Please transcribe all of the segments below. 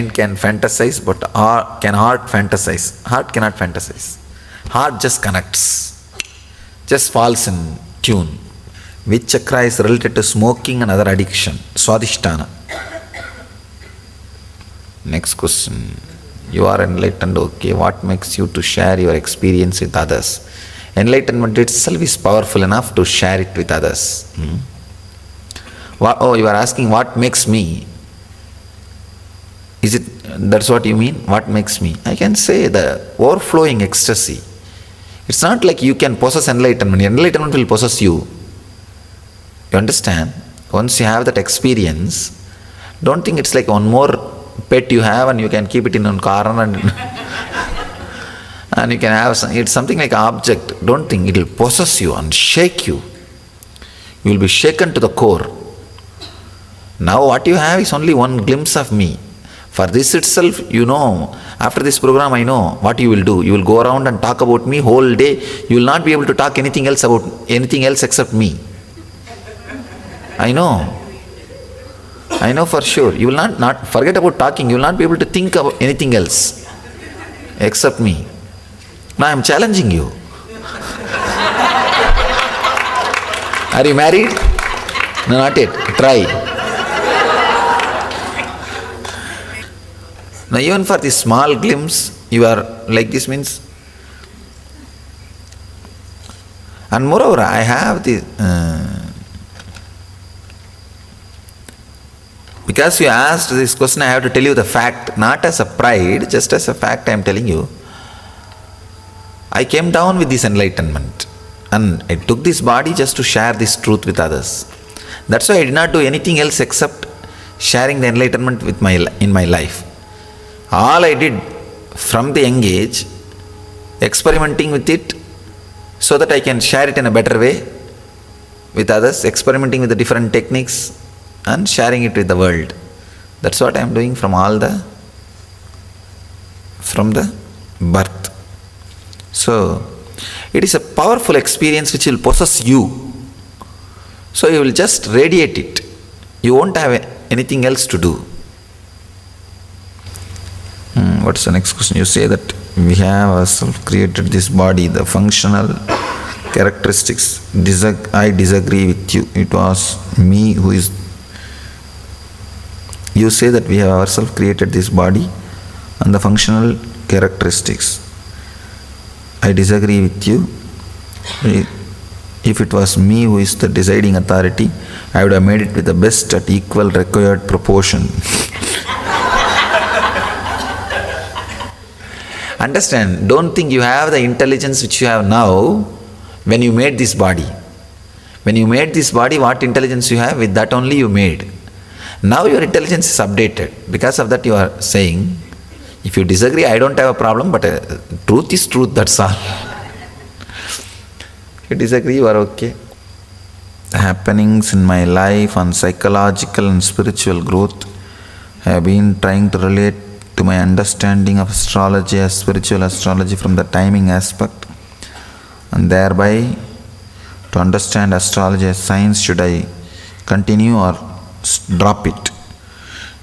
mind can fantasize, but can heart fantasize? Heart cannot fantasize. Heart just connects, just falls in tune. Which chakra is related to smoking and other addiction? Swadhisthana. Next question. You are enlightened, okay. What makes you to share your experience with others? Enlightenment itself is powerful enough to share it with others. You are asking what makes me? Is it, that's what you mean? What makes me? I can say the overflowing ecstasy. It's not like you can possess enlightenment. Enlightenment will possess you. You understand? Once you have that experience, don't think it's like one more pet you have and you can keep it in one corner and and you can have it's something like an object. Don't think it will possess you and shake you. You will be shaken to the core. Now what you have is only one glimpse of me. For this itself, after this program I know what you will do. You will go around and talk about me whole day. You will not be able to talk anything else except me. I know for sure. You will not forget about talking. You will not be able to think about anything else except me. Now I am challenging you. Are you married? No, not yet. Try. Now even for this small glimpse, you are like this means. And moreover, I have the because you asked this question, I have to tell you the fact, not as a pride, just as a fact I am telling you. I came down with this enlightenment and I took this body just to share this truth with others. That's why I did not do anything else except sharing the enlightenment in my life. All I did from the young age, experimenting with it so that I can share it in a better way with others, experimenting with the different techniques and sharing it with the world. That's what I am doing from the birth. So, it is a powerful experience which will possess you. So, you will just radiate it. You won't have anything else to do. What's the next question? You say that we have ourselves created this body, the functional characteristics. I disagree with you. It was me who is. You say that we have ourselves created this body and the functional characteristics. I disagree with you. If it was me who is the deciding authority, I would have made it with the best at equal required proportion. Understand, don't think you have the intelligence which you have now when you made this body. When you made this body, what intelligence you have, with that only you made. Now your intelligence is updated. Because of that you are saying, if you disagree, I don't have a problem, but truth is truth, that's all. If you disagree, you are okay. The happenings in my life on psychological and spiritual growth, I have been trying to relate to my understanding of astrology as spiritual astrology from the timing aspect, and thereby to understand astrology as science. Should I continue or drop it?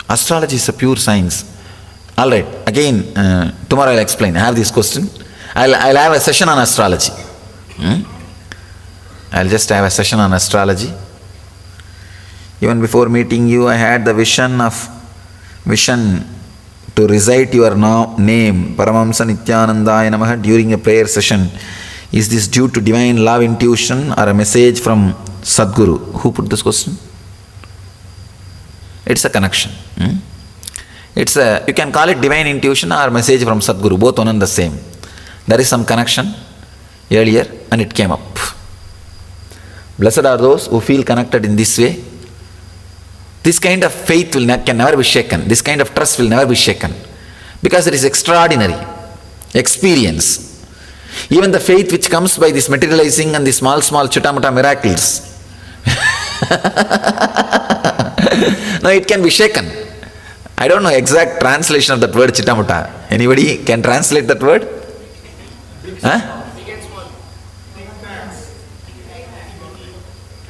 Astrology is a pure science. Alright, again, tomorrow I'll explain. I have this question. I'll have a session on astrology. I'll just have a session on astrology. Even before meeting you, I had the vision to recite your name, Paramahamsa Nityanandaya Namaha, during a prayer session. Is this due to divine love, intuition, or a message from Sadguru? Who put this question? It's a connection. You can call it divine intuition or message from Sadguru, both one and the same. There is some connection earlier and it came up. Blessed are those who feel connected in this way. This kind of faith can never be shaken. This kind of trust will never be shaken. Because it is extraordinary experience. Even the faith which comes by this materializing and the small chutamata miracles, no, it can be shaken. I don't know exact translation of that word chitamata. Anybody can translate that word?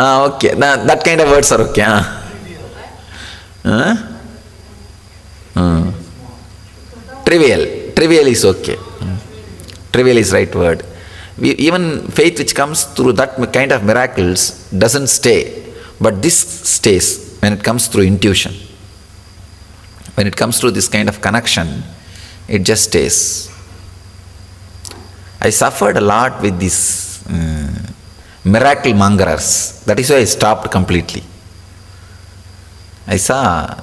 Okay. That kind of words are okay. Trivial is okay. Trivial is right word. Even faith which comes through that kind of miracles doesn't stay. But this stays when it comes through intuition. When it comes through this kind of connection, it just stays. I suffered a lot with these miracle mongers. That is why I stopped completely. I saw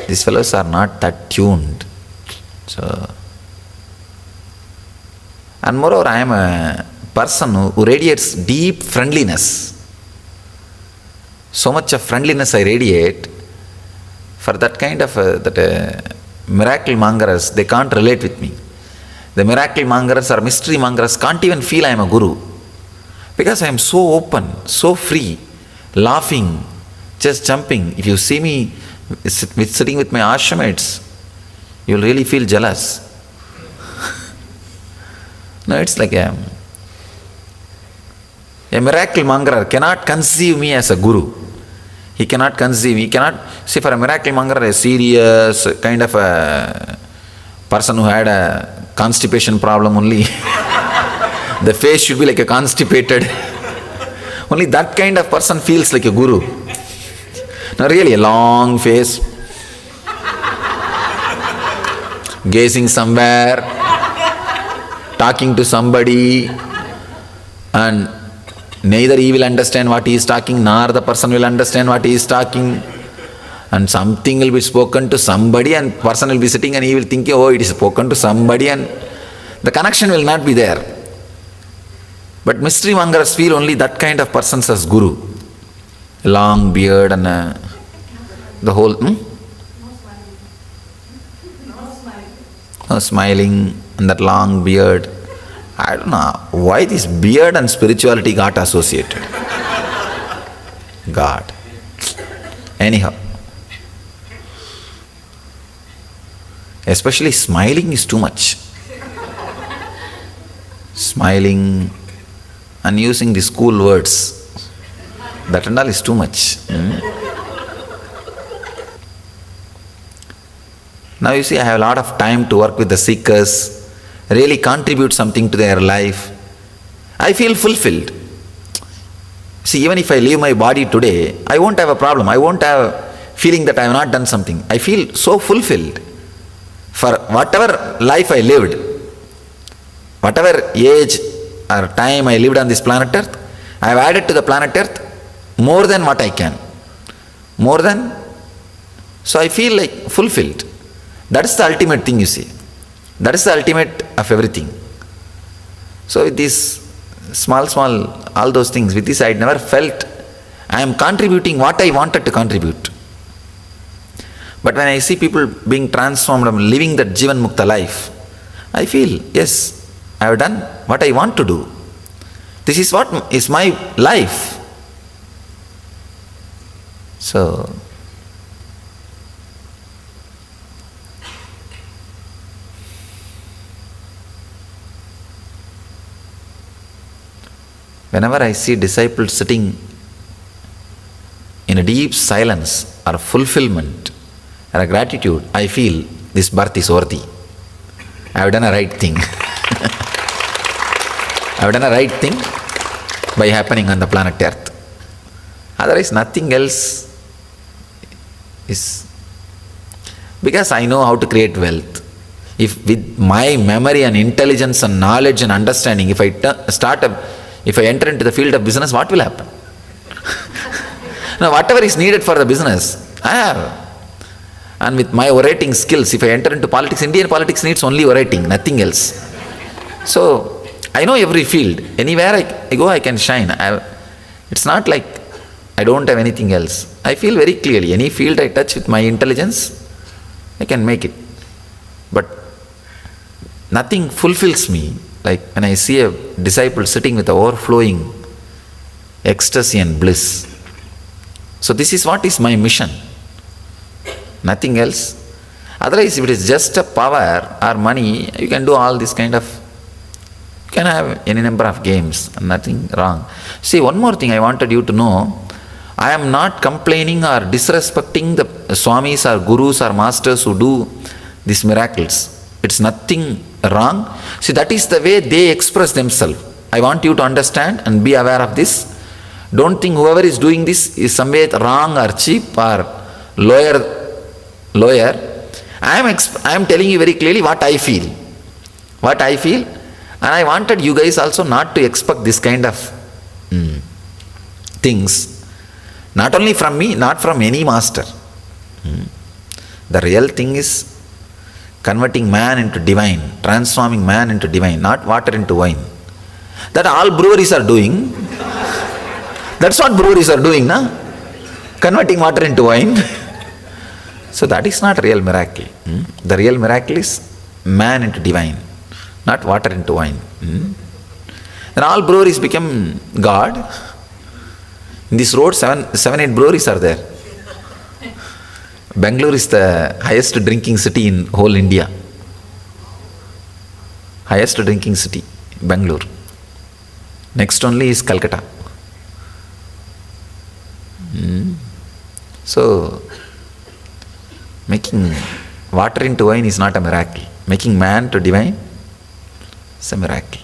these fellows are not that tuned. So, and moreover, I am a person who radiates deep friendliness. So much of friendliness I radiate. For that kind of miracle mongers, they can't relate with me. The miracle mongers or mystery mongers can't even feel I am a guru. Because I am so open, so free, laughing, just jumping. If you see me sitting with my ashramites, you will really feel jealous. No, it's like a miracle monger cannot conceive me as a guru. He cannot conceive, he cannot, see, for a miracle monger, a serious kind of a person who had a constipation problem only, the face should be like a constipated, only that kind of person feels like a guru. Now really, a long face, gazing somewhere, talking to somebody, and neither he will understand what he is talking, nor the person will understand what he is talking. And something will be spoken to somebody, and person will be sitting and he will think, oh, it is spoken to somebody, and the connection will not be there. But mystery mongers feel only that kind of persons as guru. Long beard and the whole... No smiling and that long beard. I don't know why this beard and spirituality got associated. God. Anyhow. Especially smiling is too much. Smiling and using the school words. That and all is too much. Now you see, I have a lot of time to work with the seekers, really contribute something to their life. I feel fulfilled. See, even if I leave my body today, I won't have a problem. I won't have a feeling that I have not done something. I feel so fulfilled for whatever life I lived, whatever age or time I lived on this planet Earth. I have added to the planet Earth more than what I can. More than. So I feel like fulfilled. That is the ultimate thing, you see. That is the ultimate of everything. So with these small, all those things, with this I had never felt I am contributing what I wanted to contribute. But when I see people being transformed and living that Jivan Mukta life, I feel, yes, I have done what I want to do. This is what is my life. So, whenever I see disciples sitting in a deep silence or fulfillment or a gratitude, I feel this birth is worthy. I have done a right thing. I have done a right thing by happening on the planet Earth. Otherwise, nothing else is. Because I know how to create wealth. If with my memory and intelligence and knowledge and understanding, if I enter into the field of business, what will happen? Now, whatever is needed for the business, I have. And with my orating skills, if I enter into politics, Indian politics needs only orating, nothing else. So, I know every field. Anywhere I go, I can shine. It's not like I don't have anything else. I feel very clearly, any field I touch with my intelligence, I can make it. But nothing fulfills me like when I see a disciple sitting with overflowing ecstasy and bliss. So this is what is my mission. Nothing else. Otherwise, if it is just a power or money, you can do all this kind of, you can have any number of games, nothing wrong. See, one more thing I wanted you to know, I am not complaining or disrespecting the Swamis or Gurus or Masters who do these miracles. It's nothing wrong. See, that is the way they express themselves. I want you to understand and be aware of this. Don't think whoever is doing this is some way wrong or cheap or lower. I am telling you very clearly what I feel. What I feel. And I wanted you guys also not to expect this kind of things. Not only from me, not from any master. The real thing is converting man into divine, transforming man into divine, not water into wine. That all breweries are doing. That's what breweries are doing, na? Converting water into wine. So that is not real miracle. The real miracle is man into divine, not water into wine. Then all breweries become God. In this road, 7-8 breweries are there. Bangalore is the highest drinking city in whole India. Highest drinking city, Bangalore. Next only is Calcutta. So, making water into wine is not a miracle. Making man to divine is a miracle.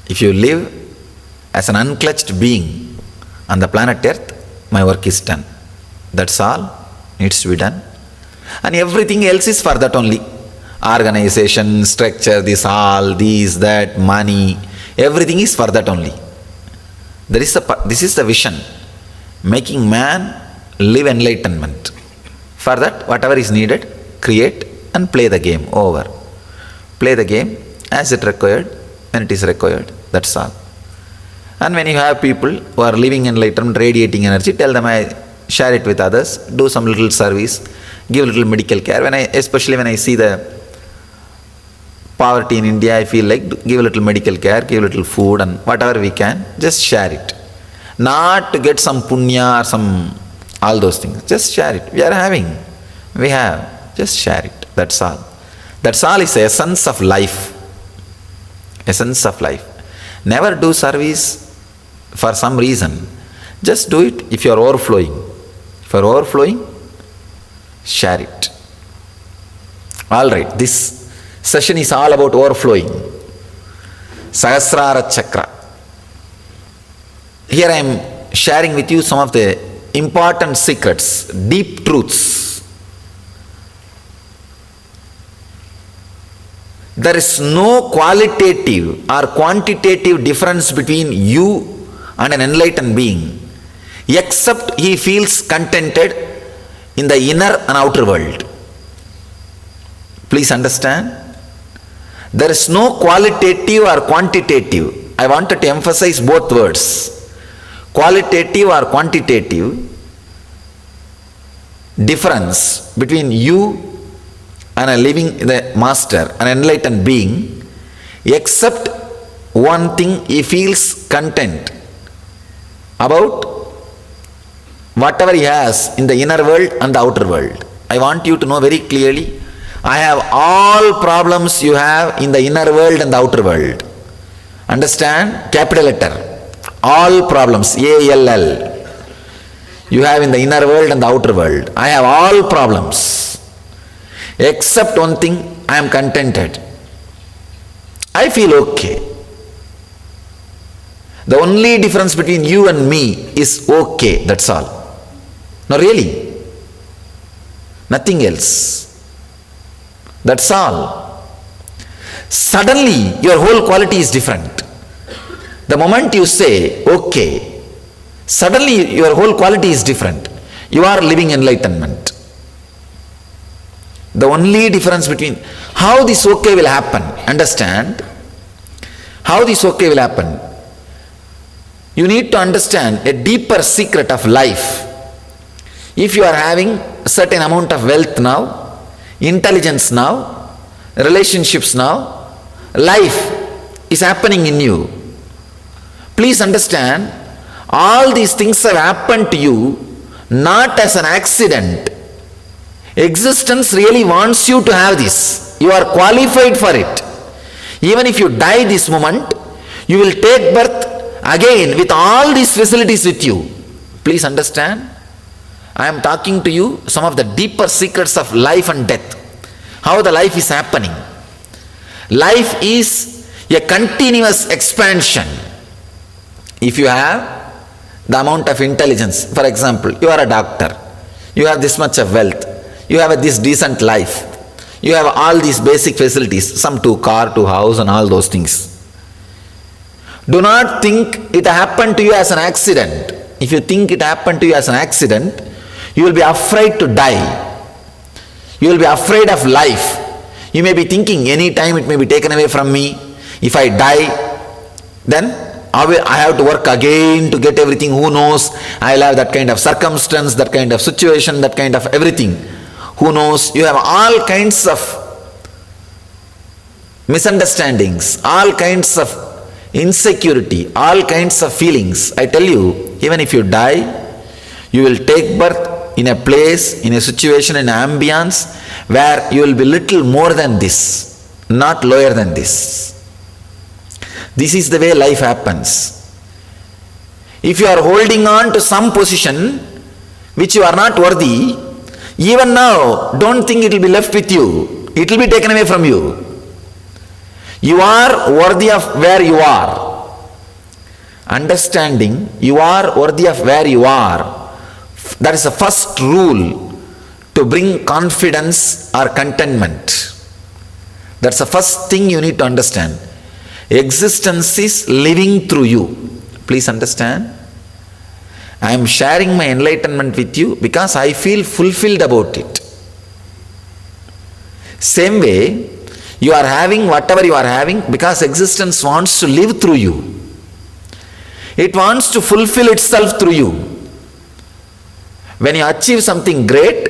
If you live as an unclutched being on the planet Earth, my work is done. That's all needs to be done. And everything else is for that only. Organization, structure, this, that, money, everything is for that only. This is the vision. Making man live enlightenment. For that, whatever is needed, create and play the game over. Play the game as it required, when it is required. That's all. And when you have people who are living enlightenment, radiating energy, tell them, I share it with others, do some little service, give little medical care. Especially when I see the poverty in India, I feel like give a little medical care, give a little food and whatever we can, just share it. Not to get some punya or some, all those things. Just share it. We have, just share it. That's all. That's all is the essence of life. Essence of life. Never do service for some reason. Just do it if you are overflowing. If you are overflowing, share it. Alright, this session is all about overflowing. Sahasrara Chakra. Here I am sharing with you some of the important secrets, deep truths. There is no qualitative or quantitative difference between you and an enlightened being, except he feels contented in the inner and outer world. Please understand. There is no qualitative or quantitative. I wanted to emphasize both words. Qualitative or quantitative difference between you and a living the master, an enlightened being, except one thing, he feels content about whatever he has in the inner world and the outer world. I want you to know very clearly, I have all problems you have in the inner world and the outer world. Understand? Capital letter. All problems, A-L-L. You have in the inner world and the outer world. I have all problems. Except one thing, I am contented. I feel okay. The only difference between you and me is okay, that's all. No, really. Nothing else. That's all. Suddenly, your whole quality is different. The moment you say, okay, suddenly your whole quality is different. You are living enlightenment. The only difference between how this okay will happen, understand? How this okay will happen? You need to understand a deeper secret of life. If you are having a certain amount of wealth now, intelligence now, relationships now, life is happening in you. Please understand, all these things have happened to you not as an accident. Existence really wants you to have this. You are qualified for it. Even if you die this moment, you will take birth again with all these facilities with you. Please understand. I am talking to you some of the deeper secrets of life and death. How the life is happening. Life is a continuous expansion. If you have the amount of intelligence, for example, you are a doctor, you have this much of wealth, you have this decent life, you have all these basic facilities, some to car, to house and all those things. Do not think it happened to you as an accident. If you think it happened to you as an accident, you will be afraid to die. You will be afraid of life. You may be thinking any time it may be taken away from me. If I die, then I have to work again to get everything. Who knows? I will have that kind of circumstance, that kind of situation, that kind of everything. Who knows? You have all kinds of misunderstandings, all kinds of insecurity, all kinds of feelings. I tell you, even if you die, you will take birth in a place, in a situation, in an ambience where you will be little more than this, not lower than this. This is the way life happens. If you are holding on to some position which you are not worthy, even now, don't think it will be left with you. It will be taken away from you. You are worthy of where you are. Understanding you are worthy of where you are, that is the first rule to bring confidence or contentment. That's the first thing you need to understand. Existence is living through you. Please understand. I am sharing my enlightenment with you because I feel fulfilled about it. Same way, you are having whatever you are having because existence wants to live through you. It wants to fulfill itself through you. When you achieve something great,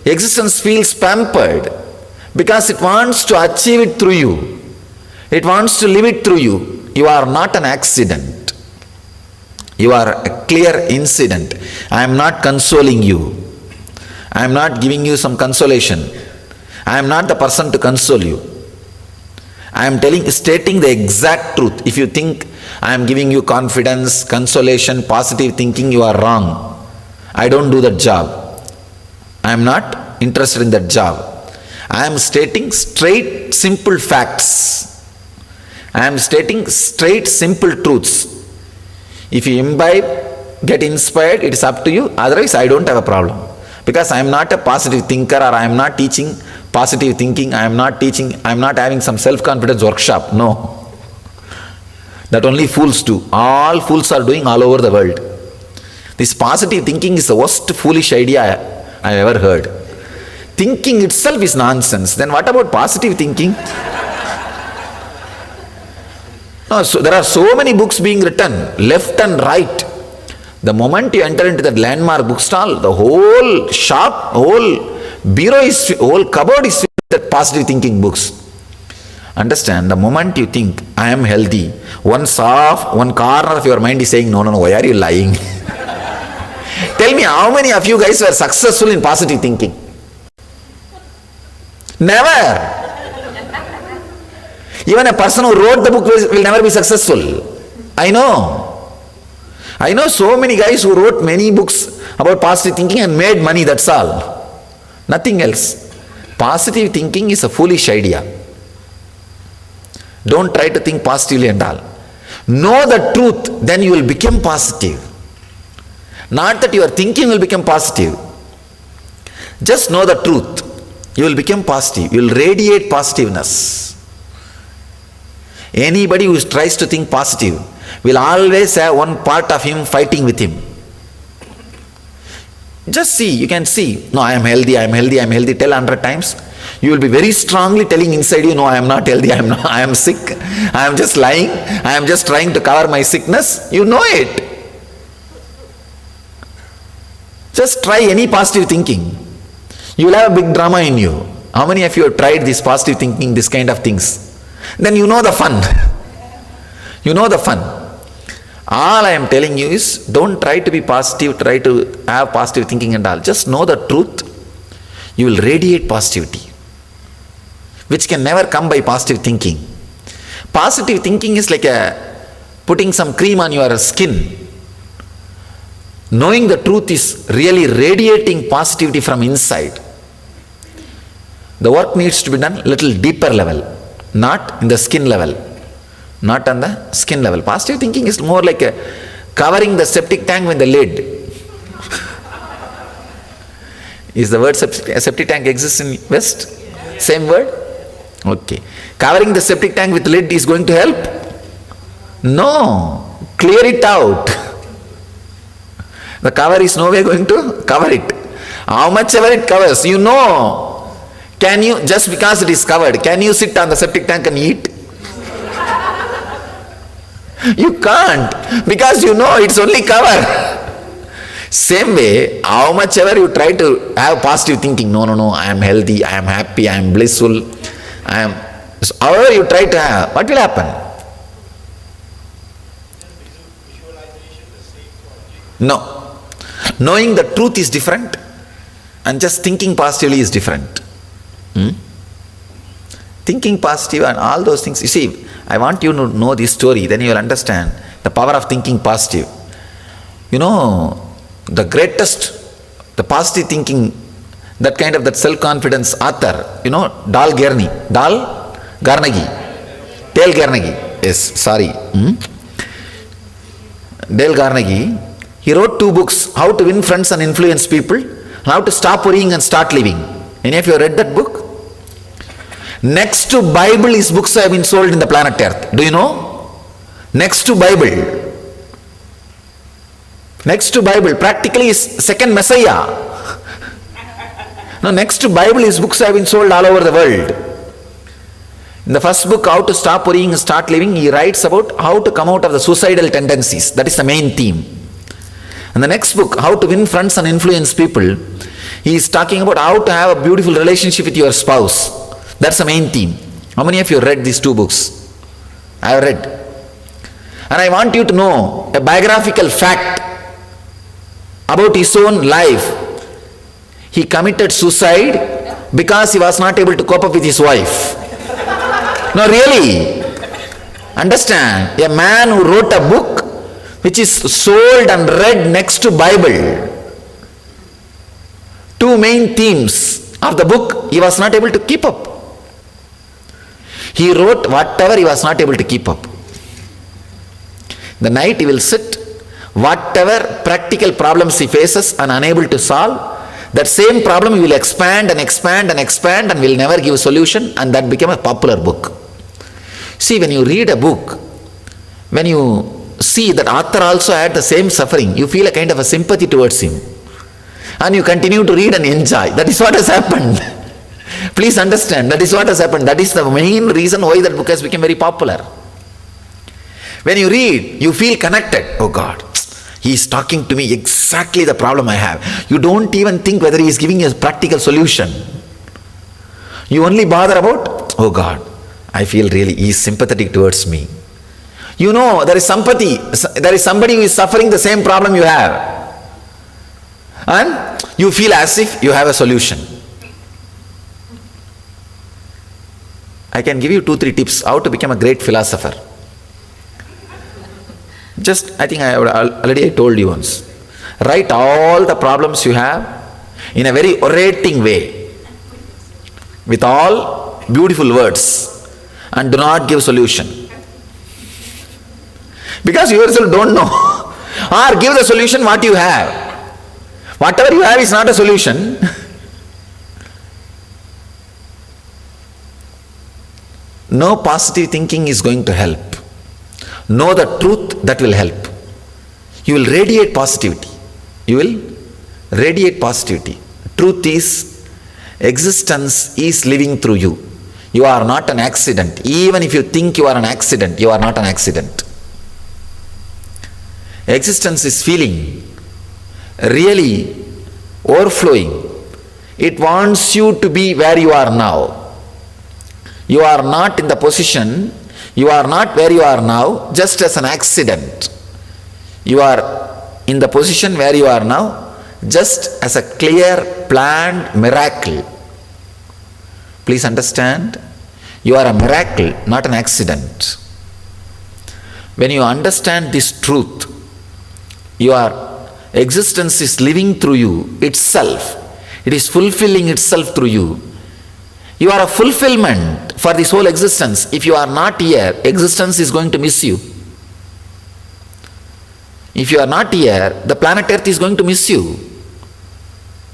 existence feels pampered because it wants to achieve it through you. It wants to live it through you. You are not an accident. You are a clear incident. I am not consoling you. I am not giving you some consolation. I am not the person to console you. I am stating the exact truth. If you think I am giving you confidence, consolation, positive thinking, you are wrong. I don't do that job. I am not interested in that job. I am stating straight, simple facts. I am stating straight, simple truths. If you imbibe, get inspired, it is up to you. Otherwise, I don't have a problem. Because I am not a positive thinker, or I am not teaching positive thinking. I am not having some self-confidence workshop. No. That only fools do. All fools are doing all over the world. This positive thinking is the worst foolish idea I have ever heard. Thinking itself is nonsense. Then what about positive thinking? No, so there are so many books being written, left and right. The moment you enter into that landmark bookstall, the whole shop, whole bureau whole cupboard is filled with positive thinking books. Understand, the moment you think, I am healthy, one corner of your mind is saying, no, why are you lying? Tell me, how many of you guys were successful in positive thinking? Never. Even a person who wrote the book will never be successful. I know so many guys who wrote many books about positive thinking and made money, that's all. Nothing else. Positive thinking is a foolish idea. Don't try to think positively and all. Know the truth, then you will become positive. Not that your thinking will become positive. Just know the truth. You will become positive. You will radiate positiveness. Anybody who tries to think positive will always have one part of him fighting with him. Just see, you can see, no, I am healthy, tell 100 times. You will be very strongly telling inside you, no, I am not healthy, I am sick, I am just lying, I am just trying to cover my sickness. You know it. Just try any positive thinking. You will have a big drama in you. How many of you have tried this positive thinking, this kind of things? Then you know the fun. You know the fun. All I am telling you is, don't try to be positive, try to have positive thinking and all. Just know the truth. You will radiate positivity, which can never come by positive thinking. Positive thinking is like putting some cream on your skin. knowing the truth is really radiating positivity from inside. The work needs to be done little deeper level, not in the skin level. Not on the skin level. Positive thinking is more like a covering the septic tank with the lid. Is the word septic tank exists in West? Same word? Okay. Covering the septic tank with lid is going to help? No. Clear it out. The cover is no way going to cover it. How much ever it covers, you know. Can you, just because it is covered, can you sit on the septic tank and eat? You can't, because you know it's only cover. Same way, how much ever you try to have positive thinking, no, I am healthy, I am happy, I am blissful, however you try to have, what will happen? No. Knowing the truth is different and just thinking positively is different. Thinking positive and all those things, you see, I want you to know this story, then you will understand the power of thinking positive. You know, the greatest, the positive thinking, that kind of that self-confidence author, you know, Dale Carnegie. Yes, sorry. Dale Carnegie, he wrote 2 books, How to Win Friends and Influence People, and How to Stop Worrying and Start Living. Any of you read that book? Next to Bible, his books have been sold in the planet Earth. Do you know? Next to Bible. Next to Bible, practically is second Messiah. Now next to Bible, his books have been sold all over the world. In the first book, How to Stop Worrying and Start Living, he writes about how to come out of the suicidal tendencies. That is the main theme. And the next book, How to Win Friends and Influence People, he is talking about how to have a beautiful relationship with your spouse. That's the main theme. How many of you read these 2 books? I have read. And I want you to know a biographical fact about his own life. He committed suicide because he was not able to cope up with his wife. No, really. Understand, a man who wrote a book which is sold and read next to Bible. 2 main themes of the book, he was not able to keep up. He wrote whatever he was not able to keep up. The night he will sit, whatever practical problems he faces and unable to solve, that same problem he will expand and expand and expand and will never give a solution, and that became a popular book. See, when you read a book, when you see that author also had the same suffering, you feel a kind of a sympathy towards him. And you continue to read and enjoy. That is what has happened. Please understand, that is what has happened. That is the main reason why that book has become very popular. When you read, you feel connected. Oh God, he is talking to me exactly the problem I have. You don't even think whether he is giving a practical solution. You only bother about, oh God, I feel really he is sympathetic towards me. You know, there is sympathy. There is somebody who is suffering the same problem you have. And you feel as if you have a solution. I can give you 2-3 tips how to become a great philosopher. Just, I think I already told you once. Write all the problems you have in a very orating way, with all beautiful words, and do not give solution. Because you yourself don't know. Or give the solution what you have. Whatever you have is not a solution. No positive thinking is going to help. Know the truth, that will help. You will radiate positivity. You will radiate positivity. Truth is, existence is living through you. You are not an accident. Even if you think you are an accident, you are not an accident. Existence is feeling, really overflowing. It wants you to be where you are now. You are not in the position, you are not where you are now just as an accident. You are in the position where you are now just as a clear, planned miracle. Please understand, you are a miracle, not an accident. When you understand this truth, you are existence is living through you itself. It is fulfilling itself through you. You are a fulfillment for this whole existence. If you are not here, existence is going to miss you. If you are not here, the planet Earth is going to miss you.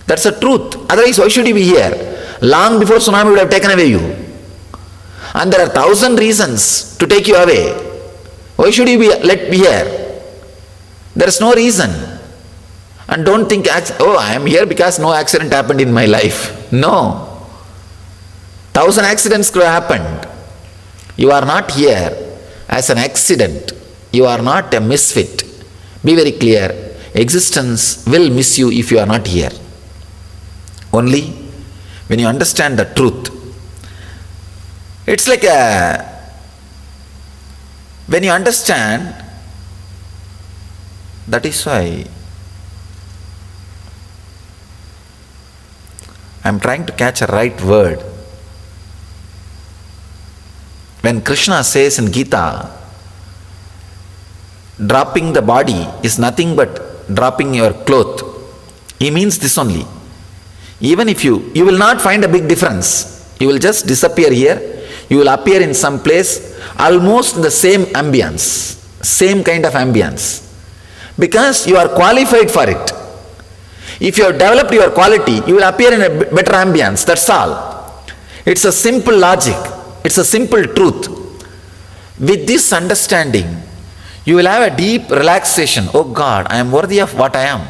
That's the truth. Otherwise, why should you be here? Long before tsunami would have taken away you. And there are 1,000 reasons to take you away. Why should you be let be here? There is no reason. And don't think, oh, I am here because no accident happened in my life. No. 1,000 accidents could have happened. You are not here as an accident. You are not a misfit. Be very clear. Existence will miss you if you are not here. Only when you understand the truth. It's like when you understand, that is why I am trying to catch a right word. When Krishna says in Gita, dropping the body is nothing but dropping your cloth, he means this only. Even if you will not find a big difference. You will just disappear here. You will appear in some place almost in the same ambience, same kind of ambience. Because you are qualified for it. If you have developed your quality, you will appear in a better ambience. That's all. It's a simple logic. It's a simple truth. With this understanding, you will have a deep relaxation. Oh God, I am worthy of what I am.